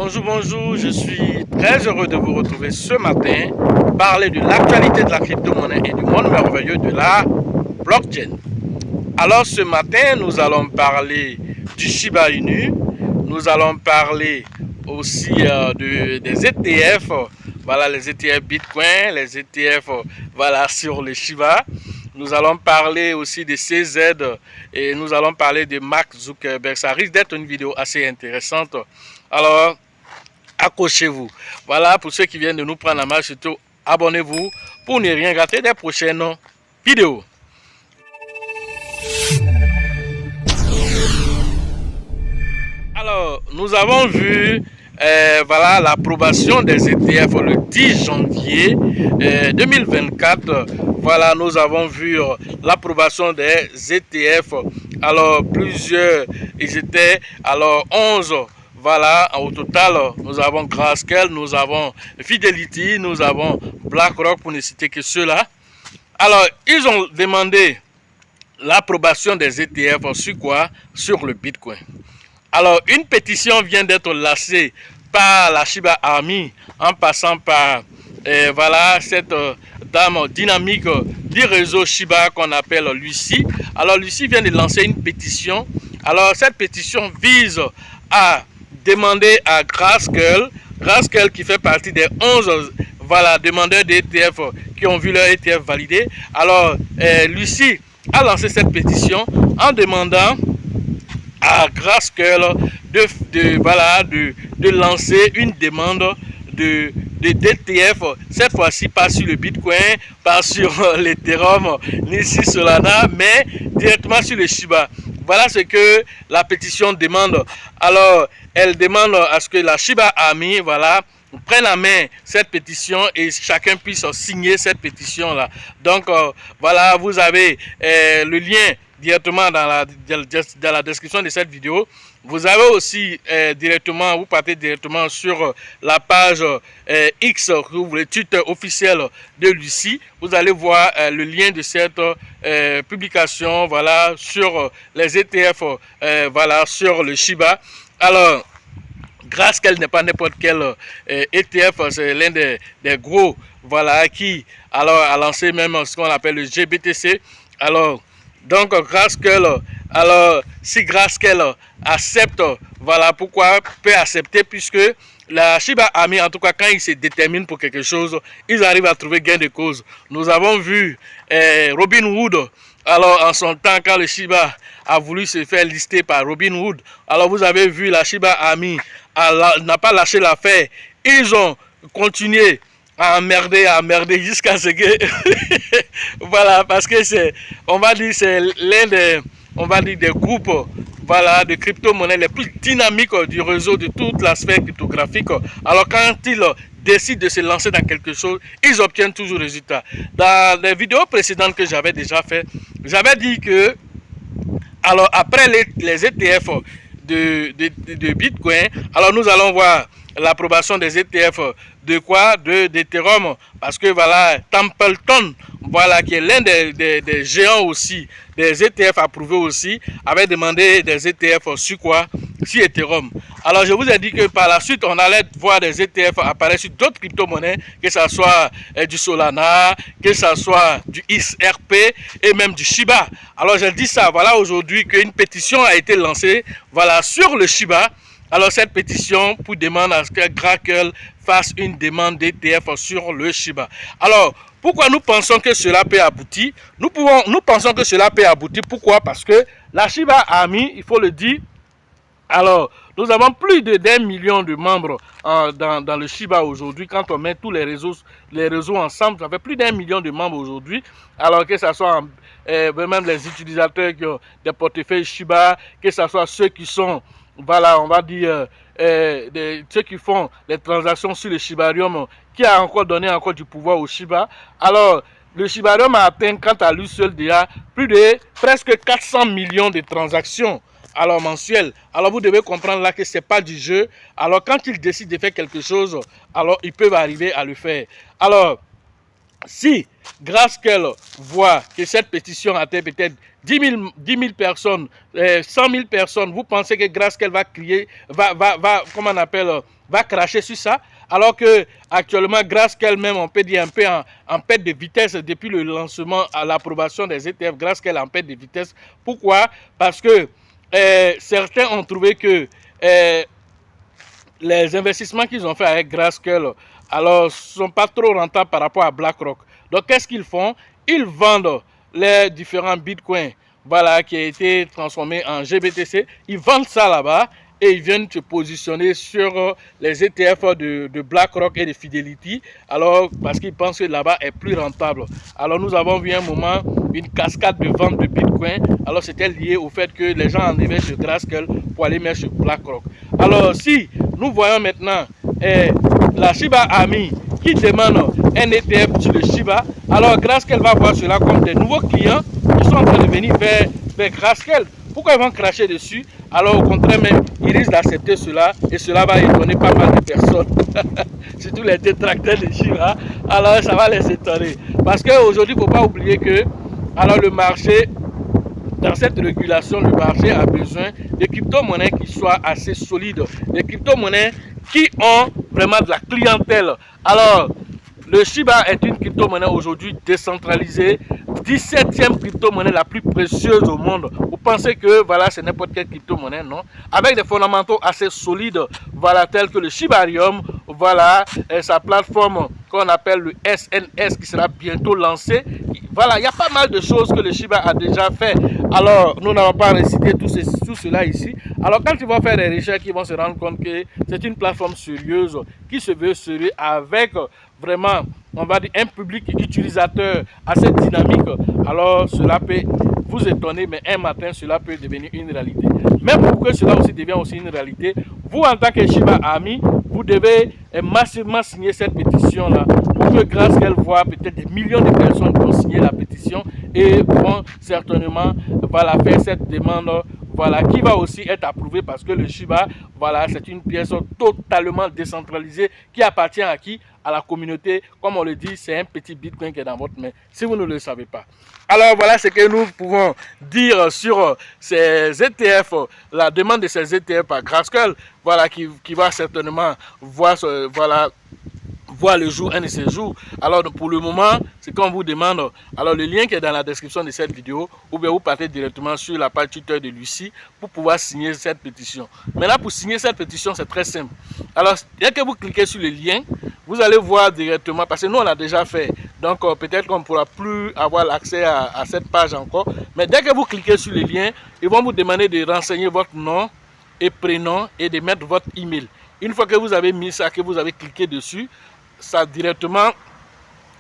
Bonjour, bonjour, je suis très heureux de vous retrouver ce matin, parler de l'actualité de la crypto-monnaie et du monde merveilleux de la blockchain. Alors ce matin, nous allons parler du Shiba Inu, nous allons parler aussi des ETF, voilà les ETF Bitcoin, les ETF voilà, sur le Shiba. Nous allons parler aussi de CZ et nous allons parler de Mark Zuckerberg. Ça risque d'être une vidéo assez intéressante. Alors, accrochez-vous. Voilà, pour ceux qui viennent de nous prendre en main, surtout abonnez-vous pour ne rien rater des prochaines vidéos. Alors, nous avons vu voilà l'approbation des ETF le 10 janvier 2024. Voilà, nous avons vu l'approbation des ETF. Alors, plusieurs, ils étaient alors 11. Voilà, au total, nous avons Grayscale, nous avons Fidelity, nous avons BlackRock, pour ne citer que ceux-là. Alors, ils ont demandé l'approbation des ETF sur quoi? Sur le Bitcoin. Alors, une pétition vient d'être lancée par la Shiba Army en passant par voilà, cette dame dynamique du réseau Shiba qu'on appelle Lucie. Alors, Lucie vient de lancer une pétition. Alors, cette pétition vise à demander à Grayscale qui fait partie des 11 voilà, demandeurs d'ETF qui ont vu leur ETF validé. Alors, Lucie a lancé cette pétition en demandant à Grayscale de lancer une demande d'ETF, cette fois-ci pas sur le Bitcoin, pas sur l'Ethereum, ni sur Solana, mais directement sur le Shiba. Voilà ce que la pétition demande. Alors, elle demande à ce que la Shiba Army, voilà, prenne en main cette pétition et chacun puisse signer cette pétition-là. Donc, voilà, vous avez le lien directement dans la description de cette vidéo. Vous avez aussi directement, vous partez directement sur la page X, le Twitter officiel de Lucie. Vous allez voir le lien de cette publication, voilà, sur les ETF, voilà, sur le Shiba. Alors, Grayscale n'est pas n'importe quel ETF, c'est l'un des gros, voilà, qui alors a lancé même ce qu'on appelle le GBTC. Alors, donc Grayscale, alors si Grayscale accepte, voilà pourquoi peut accepter, puisque la Shiba Army, en tout cas quand ils se déterminent pour quelque chose, ils arrivent à trouver gain de cause. Nous avons vu Robinhood, alors en son temps quand le Shiba a voulu se faire lister par Robinhood, alors vous avez vu la Shiba Army n'a pas lâché l'affaire. Ils ont continué à emmerder jusqu'à ce que voilà, parce que c'est, on va dire, c'est l'un des, on va dire, des groupes, voilà, de crypto-monnaies les plus dynamiques du réseau de toute la sphère cryptographique. Alors quand ils décident de se lancer dans quelque chose, ils obtiennent toujours résultat. Dans les vidéos précédentes que j'avais déjà fait, j'avais dit que alors après les ETF de Bitcoin, alors nous allons voir l'approbation des ETF de quoi? D'Ethereum, parce que voilà, Templeton, voilà, qui est l'un des géants aussi, des ETF approuvés aussi, avait demandé des ETF sur quoi? Sur Ethereum. Alors je vous ai dit que par la suite, on allait voir des ETF apparaître sur d'autres crypto-monnaies, que ce soit du Solana, que ce soit du XRP et même du Shiba. Alors je dis ça, voilà aujourd'hui qu'une pétition a été lancée, voilà, sur le Shiba. Alors cette pétition pour demander à ce que Grayscale fasse une demande d'ETF sur le Shiba. Alors pourquoi nous pensons que cela peut aboutir? Nous pensons que cela peut aboutir. Pourquoi? Parce que la Shiba Army, il faut le dire, alors nous avons plus d'1 million de membres dans le Shiba aujourd'hui. Quand on met tous les réseaux ensemble, ça fait plus d'1 million de membres aujourd'hui. Alors que ce soit même les utilisateurs qui ont des portefeuilles Shiba, que ce soit ceux qui sont, voilà, on va dire, ceux qui font les transactions sur le Shibarium, qui a encore donné encore du pouvoir au Shiba. Alors, le Shibarium a atteint, quant à lui seul, déjà plus de presque 400 millions de transactions, alors mensuelles. Alors, vous devez comprendre là que ce n'est pas du jeu. Alors, quand ils décident de faire quelque chose, alors ils peuvent arriver à le faire. Alors, si Grayscale voit que cette pétition atteint peut-être 10 000 personnes, 100 000 personnes, vous pensez que Grayscale va crier, comment on appelle, va cracher sur ça, alors que actuellement, grâce qu'elle-même, on peut dire un peu en perte de vitesse depuis le lancement à l'approbation des ETF, grâce qu'elle est en perte de vitesse. Pourquoi? Parce que certains ont trouvé que les investissements qu'ils ont fait avec Grayscale, alors, ne sont pas trop rentables par rapport à BlackRock. Donc, qu'est-ce qu'ils font? Ils vendent les différents bitcoins, voilà, qui a été transformé en GBTC. Ils vendent ça là-bas et ils viennent se positionner sur les ETF de BlackRock et de Fidelity. Alors, parce qu'ils pensent que là-bas est plus rentable. Alors, nous avons vu un moment une cascade de vente de bitcoin. Alors, c'était lié au fait que les gens en arrivaient sur Grayscale pour aller mettre sur BlackRock. Alors, si nous voyons maintenant la Shiba Ami qui demande un ETF sur le Shiba, alors Grayscale va voir cela comme des nouveaux clients qui sont en train de venir vers Grayscale. Pourquoi ils vont cracher dessus? Alors au contraire même, ils risquent d'accepter cela et cela va étonner pas mal de personnes. Surtout les détracteurs de Shiba, alors ça va les étonner. Parce qu'aujourd'hui, il ne faut pas oublier que alors le marché, dans cette régulation, le marché a besoin de crypto-monnaies qui soient assez solides, des crypto-monnaies qui ont vraiment de la clientèle. Alors, le Shiba est une crypto-monnaie aujourd'hui décentralisée, 17e crypto-monnaie la plus précieuse au monde. Vous pensez que voilà, c'est n'importe quelle crypto-monnaie? Non. Avec des fondamentaux assez solides, voilà, tels que le Shibarium, voilà, sa plateforme qu'on appelle le SNS qui sera bientôt lancée. Voilà, il y a pas mal de choses que le Shiba a déjà fait. Alors, nous n'allons pas réciter tout cela ici. Alors, quand ils vont faire des recherches, ils vont se rendre compte que c'est une plateforme sérieuse qui se veut sérieux avec vraiment, on va dire, un public utilisateur assez dynamique. Alors, cela peut vous étonner, mais un matin, cela peut devenir une réalité. Mais pour que cela aussi devienne aussi une réalité, vous, en tant que Shiba Ami, vous devez massivement signer cette pétition-là pour que grâce qu'elle voit peut-être des millions de personnes qui ont signé la pétition et vont certainement voilà, faire cette demande voilà, qui va aussi être approuvée parce que le Shiba, voilà, c'est une pièce totalement décentralisée qui appartient à qui? À la communauté. Comme on le dit, c'est un petit bitcoin qui est dans votre main, si vous ne le savez pas. Alors voilà ce que nous pouvons dire sur ces ETF, la demande de ces ETF par Grayscale, voilà, qui va certainement voir, voilà, voir le jour, un de ces jours. Alors pour le moment, c'est qu'on vous demande, alors le lien qui est dans la description de cette vidéo, ou bien vous partez directement sur la page Twitter de Lucie pour pouvoir signer cette pétition. Maintenant, pour signer cette pétition, c'est très simple. Alors, dès que vous cliquez sur le lien, vous allez voir directement, parce que nous on l'a déjà fait, donc peut-être qu'on ne pourra plus avoir l'accès à cette page encore, mais dès que vous cliquez sur le lien, ils vont vous demander de renseigner votre nom et prénom et de mettre votre email. Une fois que vous avez mis ça, que vous avez cliqué dessus, ça directement,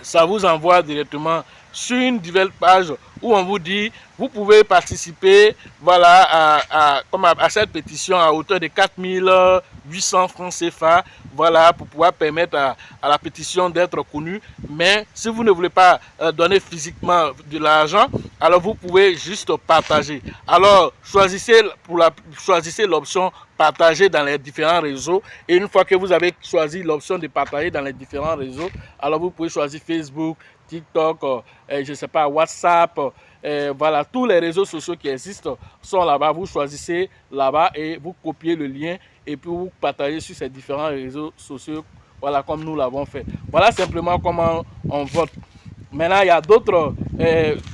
ça vous envoie directement sur une nouvelle page où on vous dit vous pouvez participer voilà, à cette pétition à hauteur de 4800 francs CFA, voilà, pour pouvoir permettre à la pétition d'être connue. Mais si vous ne voulez pas donner physiquement de l'argent, alors vous pouvez juste partager. Alors choisissez l'option partager dans les différents réseaux, et une fois que vous avez choisi l'option de partager dans les différents réseaux, alors vous pouvez choisir Facebook, TikTok, je ne sais pas, WhatsApp, voilà, tous les réseaux sociaux qui existent sont là-bas. Vous choisissez là-bas et vous copiez le lien et puis vous partagez sur ces différents réseaux sociaux, voilà, comme nous l'avons fait. Voilà simplement comment on vote. Maintenant, il y a d'autres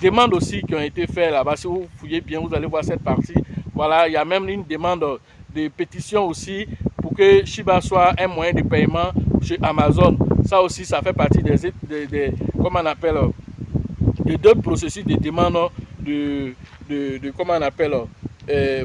demandes aussi qui ont été faites là-bas. Si vous fouillez bien, vous allez voir cette partie. Voilà, il y a même une demande de pétition aussi pour que Shiba soit un moyen de paiement chez Amazon. Ça aussi, ça fait partie des comment on appelle, de deux processus de demande de comment on appelle,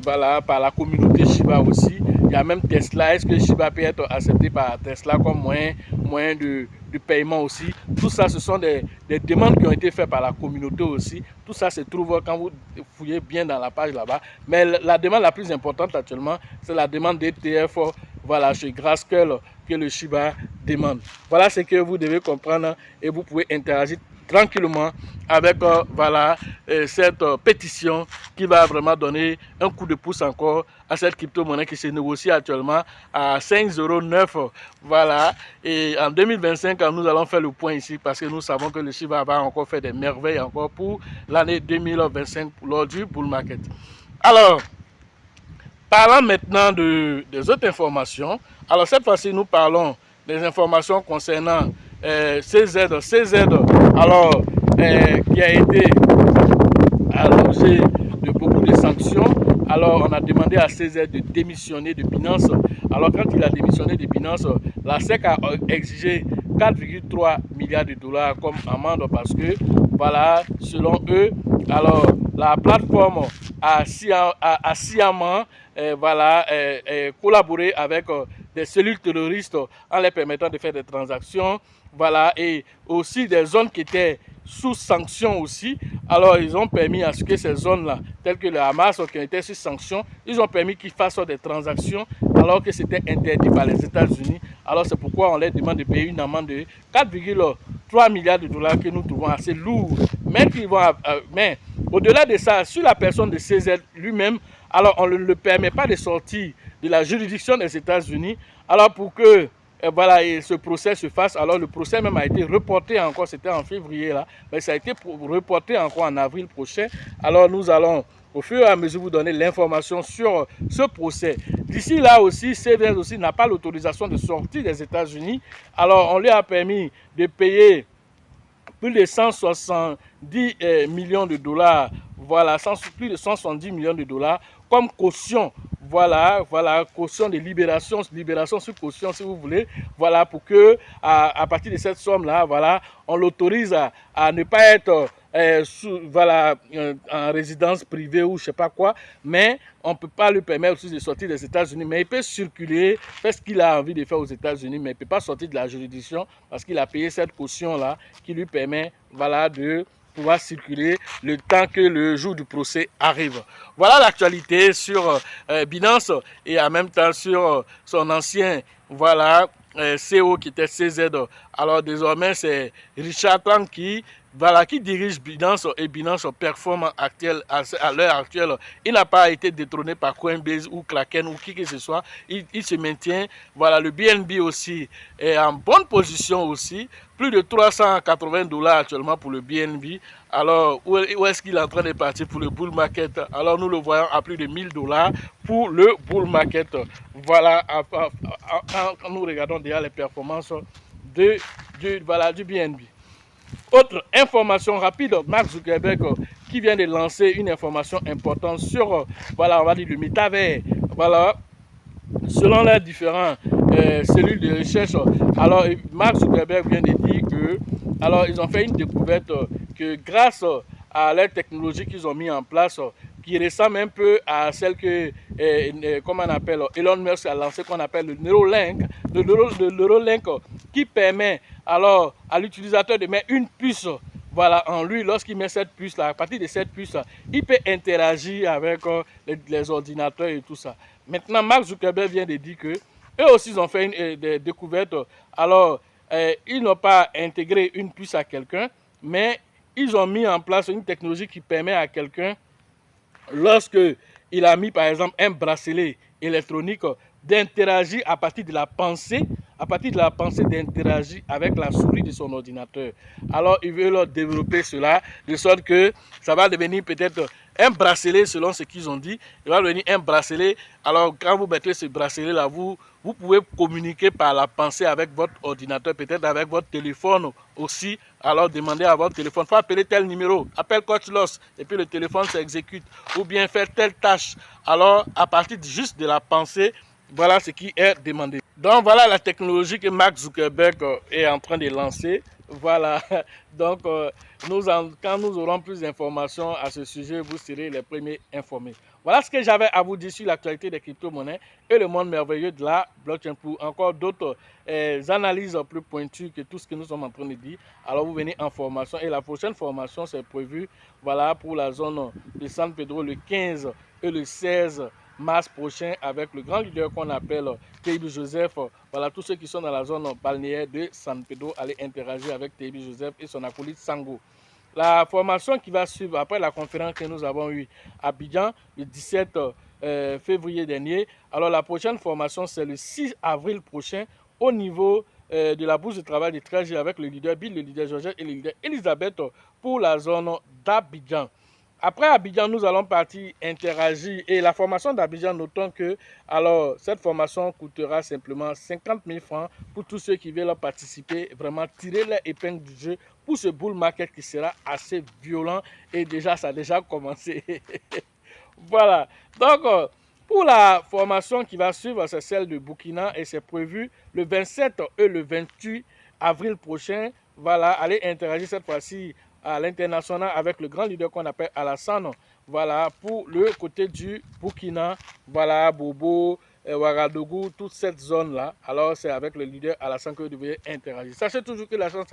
voilà, par la communauté Shiba aussi. Il y a même Tesla. Est-ce que Shiba peut être accepté par Tesla comme moyen de paiement aussi? Tout ça, ce sont des demandes qui ont été faites par la communauté aussi. Tout ça se trouve quand vous fouillez bien dans la page là-bas. Mais la demande la plus importante actuellement, c'est la demande d'ETF, voilà, chez Grayscale que le Shiba demande. Voilà ce que vous devez comprendre et vous pouvez interagir tranquillement avec voilà, cette pétition qui va vraiment donner un coup de pouce encore à cette crypto-monnaie qui se négocie actuellement à 5,09 €. Voilà, et en 2025, nous allons faire le point ici parce que nous savons que le Shiba va encore faire des merveilles encore pour l'année 2025 lors du bull market. Alors, parlant maintenant des autres informations, Alors cette fois-ci, nous parlons des informations concernant CZ. CZ, alors, qui a été à l'objet de beaucoup de sanctions. Alors, on a demandé à CZ de démissionner de Binance. Alors, quand il a démissionné de Binance, la SEC a exigé 4,3 milliards de dollars comme amende parce que, voilà, selon eux, alors, la plateforme a sciemment collaboré avec des cellules terroristes en les permettant de faire des transactions, voilà, et aussi des zones qui étaient sous sanction aussi. Alors, ils ont permis à ce que ces zones-là, telles que le Hamas, qui étaient sous sanction, ils ont permis qu'ils fassent des transactions alors que c'était interdit par les États-Unis. Alors, c'est pourquoi on leur demande de payer une amende de 4,3 milliards de dollars que nous trouvons assez lourd. Mais au-delà de ça, sur la personne de CZ lui-même, alors on ne le permet pas de sortir de la juridiction des États-Unis. Alors, pour que voilà, et ce procès se fasse. Alors le procès même a été reporté encore, c'était en février là, mais ça a été reporté encore en avril prochain. Alors nous allons au fur et à mesure vous donner l'information sur ce procès. D'ici là aussi, CVS aussi n'a pas l'autorisation de sortir des États-Unis. Alors on lui a permis de payer plus de 170 millions de dollars, voilà, plus de 170 millions de dollars comme caution. Voilà, caution de libération sur caution si vous voulez, voilà, pour que à partir de cette somme-là, voilà, on l'autorise à ne pas être en résidence privée ou je sais pas quoi, mais on ne peut pas lui permettre aussi de sortir des États-Unis, mais il peut circuler, faire ce qu'il a envie de faire aux États-Unis, mais il ne peut pas sortir de la juridiction parce qu'il a payé cette caution-là qui lui permet, voilà, de pouvoir circuler le temps que le jour du procès arrive. Voilà l'actualité sur Binance et en même temps sur son ancien, voilà, CEO qui était CZ. Alors désormais c'est Richard Tang qui dirige Binance et Binance performe à l'heure actuelle. Il n'a pas été détrôné par Coinbase ou Kraken ou qui que ce soit. Il se maintient. Voilà, le BNB aussi est en bonne position aussi. Plus de 380 dollars actuellement pour le BNB. Alors, où est-ce qu'il est en train de partir pour le bull market? Alors, nous le voyons à plus de 1000 dollars pour le bull market. Voilà, quand nous regardons déjà les performances du BNB. Autre information rapide, Mark Zuckerberg qui vient de lancer une information importante sur, voilà, on va dire le métavers. Voilà, selon les différents cellules de recherche. Alors, Mark Zuckerberg vient de dire que, alors, ils ont fait une découverte que grâce à la technologie qu'ils ont mis en place, qui ressemble un peu à celle que, comment on appelle, Elon Musk a lancé, qu'on appelle le Neuralink, qui permet alors à l'utilisateur de mettre une puce, voilà, en lui. Lorsqu'il met cette puce là, à partir de cette puce là, il peut interagir avec les ordinateurs et tout ça. Maintenant, Mark Zuckerberg vient de dire que eux aussi ils ont fait des découvertes. Alors, ils n'ont pas intégré une puce à quelqu'un, mais ils ont mis en place une technologie qui permet à quelqu'un, lorsque il a mis par exemple un bracelet électronique, d'interagir à partir de la pensée, d'interagir avec la souris de son ordinateur. Alors, ils veulent développer cela de sorte que ça va devenir peut-être un bracelet selon ce qu'ils ont dit. Il va devenir un bracelet. Alors, quand vous mettez ce bracelet-là, vous pouvez communiquer par la pensée avec votre ordinateur, peut-être avec votre téléphone aussi. Alors, demandez à votre téléphone, il faut appeler tel numéro, appelle Coach Loss, et puis le téléphone s'exécute. Ou bien faire telle tâche. Alors, à partir juste de la pensée, voilà ce qui est demandé. Donc, voilà la technologie que Mark Zuckerberg est en train de lancer. Voilà. Donc, quand nous aurons plus d'informations à ce sujet, vous serez les premiers informés. Voilà ce que j'avais à vous dire sur l'actualité des crypto-monnaies et le monde merveilleux de la blockchain. Pour encore d'autres analyses plus pointues que tout ce que nous sommes en train de dire, alors vous venez en formation. Et la prochaine formation, c'est prévu, voilà, pour la zone de San Pedro le 15 et le 16 mars prochain avec le grand leader qu'on appelle Teibi Joseph. Voilà, tous ceux qui sont dans la zone balnéaire de San Pedro, allez interagir avec Teibi Joseph et son acolyte Sango. La formation qui va suivre après la conférence que nous avons eue à Abidjan le 17 février dernier. Alors la prochaine formation, c'est le 6 avril prochain au niveau de la bourse de travail de Trégé avec le leader Bill, le leader Georges et le leader Elisabeth pour la zone d'Abidjan. Après Abidjan, nous allons partir interagir. Et la formation d'Abidjan, notons que alors cette formation coûtera simplement 50 000 francs pour tous ceux qui veulent participer, vraiment tirer leur épingle du jeu pour ce bull market qui sera assez violent. Et déjà, ça a déjà commencé. Voilà. Donc, pour la formation qui va suivre, c'est celle de Burkina et c'est prévu le 27 et le 28 avril prochain. Voilà, allez interagir cette fois-ci à l'international avec le grand leader qu'on appelle Alassane. Voilà, pour le côté du Burkina, voilà, Bobo, Ouagadougou, toute cette zone-là. Alors, c'est avec le leader Alassane que vous devez interagir. Sachez toujours que la chance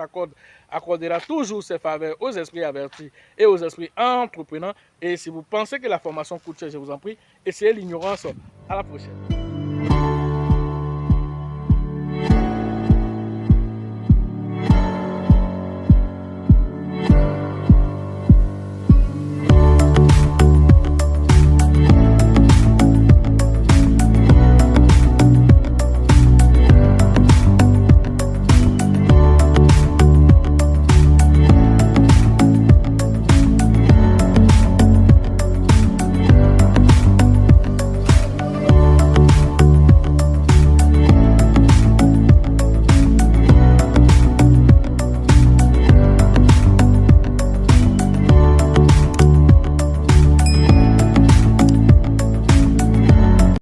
accordera toujours ses faveurs aux esprits avertis et aux esprits entreprenants. Et si vous pensez que la formation coûte cher, je vous en prie, essayez l'ignorance. À la prochaine.